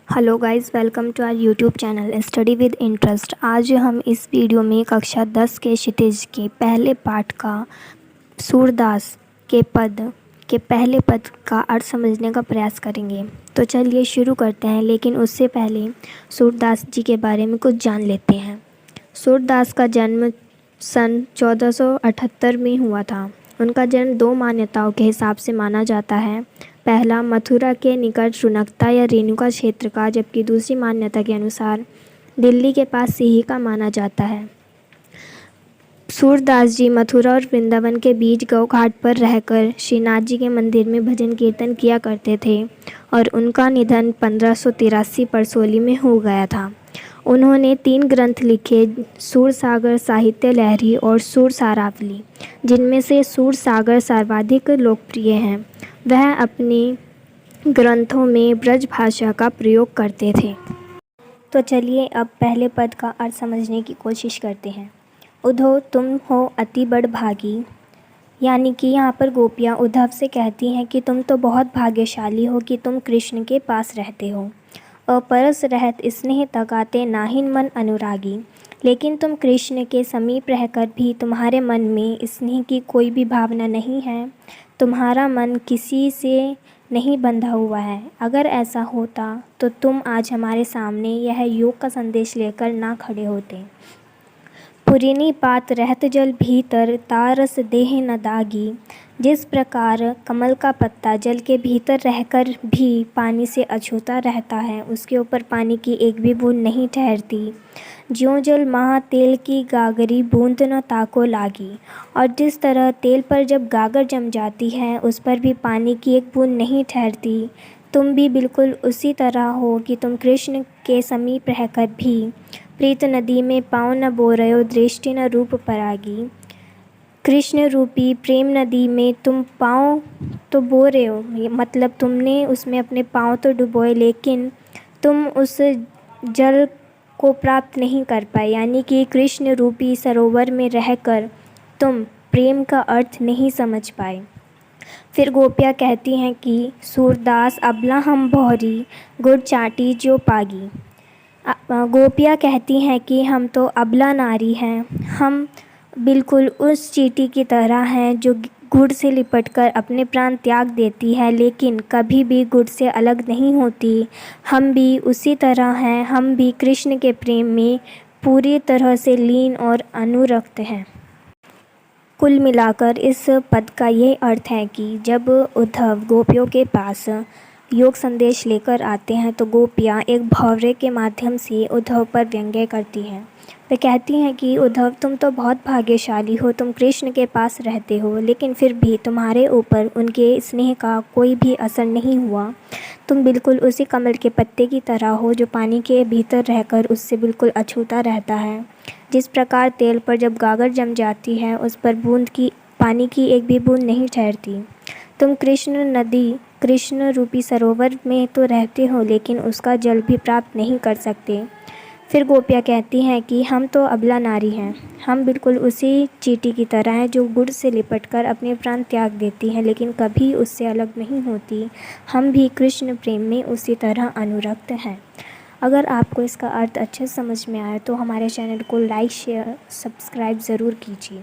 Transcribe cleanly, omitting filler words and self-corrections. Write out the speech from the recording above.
Hello guys, welcome to our YouTube channel study with interest. आज हम इस video में कक्षा 10 के क्षितिज के पहले पाठ का सूरदास के पहले पद का अर्थ समझने का प्रयास करेंगे। तो चलिए शुरू करते हैं, लेकिन उससे पहले सूरदास जी के बारे में कुछ जान लेते हैं। सूरदास का जन्म सन 1478 में हुआ था। उनका जन्म दो मान्यताओं के हिसाब से माना जाता है। पहला, मथुरा के निकट रुनकता या रेणुका क्षेत्र का, जबकि दूसरी मान्यता के अनुसार दिल्ली के पास सिही का माना जाता है। सूरदास जी मथुरा और वृंदावन के बीच गौ घाट पर रहकर श्रीनाथ जी के मंदिर में भजन कीर्तन किया करते थे और उनका निधन 1583 परसोली में हो गया था। उन्होंने 3 ग्रंथ लिखे, सूरसागर, साहित्य लहरी और सूरसारावली, जिनमें से सूरसागर सर्वाधिक लोकप्रिय हैं। वह अपने ग्रंथों में ब्रज भाषा का प्रयोग करते थे। तो चलिए अब पहले पद का अर्थ समझने की कोशिश करते हैं। उद्धव तुम हो अति बड़ भागी, यानी कि यहाँ पर गोपियाँ उद्धव से कहती हैं कि तुम तो बहुत भाग्यशाली हो कि तुम कृष्ण के पास रहते हो। अपरस रहत स्नेह तकाते नाहिन मन अनुरागी, लेकिन तुम कृष्ण के समीप रहकर भी तुम्हारे मन में स्नेह की कोई भी भावना नहीं है। तुम्हारा मन किसी से नहीं बंधा हुआ है। अगर ऐसा होता तो तुम आज हमारे सामने यह योग का संदेश लेकर ना खड़े होते। पुरीनी पात रहत जल भीतर, तारस देह न दागी। जिस प्रकार कमल का पत्ता जल के भीतर रहकर भी पानी से अछूता रहता है, उसके ऊपर पानी की एक भी बूंद नहीं ठहरती। ज्यों जल महा तेल की गागरी, बूंद न ताको लागी। और जिस तरह तेल पर जब गागर जम जाती है, उस पर भी पानी की एक बूंद नहीं ठहरती, तुम भी बिल्कुल उसी तरह हो कि तुम कृष्ण के समीप रहकर भी प्रीत नदी में पाँव न बो रहे हो, दृष्टि न रूप परागी। कृष्ण रूपी प्रेम नदी में तुम पाँव तो बो रहे हो, मतलब तुमने उसमें अपने पाँव तो डुबोए, लेकिन तुम उस जल को प्राप्त नहीं कर पाए, यानी कि कृष्ण रूपी सरोवर में रहकर तुम प्रेम का अर्थ नहीं समझ पाए। फिर गोपियाँ कहती हैं कि सूरदास अबला हम भौरी, गुड़ चाटी जो पागी। गोपियाँ कहती हैं कि हम तो अबला नारी हैं, हम बिल्कुल उस चींटी की तरह हैं जो गुड़ से लिपटकर अपने प्राण त्याग देती है, लेकिन कभी भी गुड़ से अलग नहीं होती। हम भी उसी तरह हैं, हम भी कृष्ण के प्रेम में पूरी तरह से लीन और अनुरक्त हैं। कुल मिलाकर इस पद का ये अर्थ है कि जब उद्धव गोपियों के पास योग संदेश लेकर आते हैं तो गोपियाँ एक भौरे के माध्यम से उद्धव पर व्यंग्य करती हैं। वे कहती हैं कि उद्धव तुम तो बहुत भाग्यशाली हो, तुम कृष्ण के पास रहते हो, लेकिन फिर भी तुम्हारे ऊपर उनके स्नेह का कोई भी असर नहीं हुआ। तुम बिल्कुल उसी कमल के पत्ते की तरह हो जो पानी के भीतर रहकर उससे बिल्कुल अछूता रहता है। जिस प्रकार तेल पर जब गागर जम जाती है, उस पर पानी की एक भी बूंद नहीं ठहरती। तुम कृष्ण रूपी सरोवर में तो रहते हो, लेकिन उसका जल भी प्राप्त नहीं कर सकते। फिर गोपियाँ कहती हैं कि हम तो अबला नारी हैं, हम बिल्कुल उसी चींटी की तरह हैं जो गुड़ से लिपटकर अपने प्राण त्याग देती हैं, लेकिन कभी उससे अलग नहीं होती। हम भी कृष्ण प्रेम में उसी तरह अनुरक्त हैं। अगर आपको इसका अर्थ अच्छे से समझ में आए तो हमारे चैनल को लाइक, शेयर, सब्सक्राइब ज़रूर कीजिए।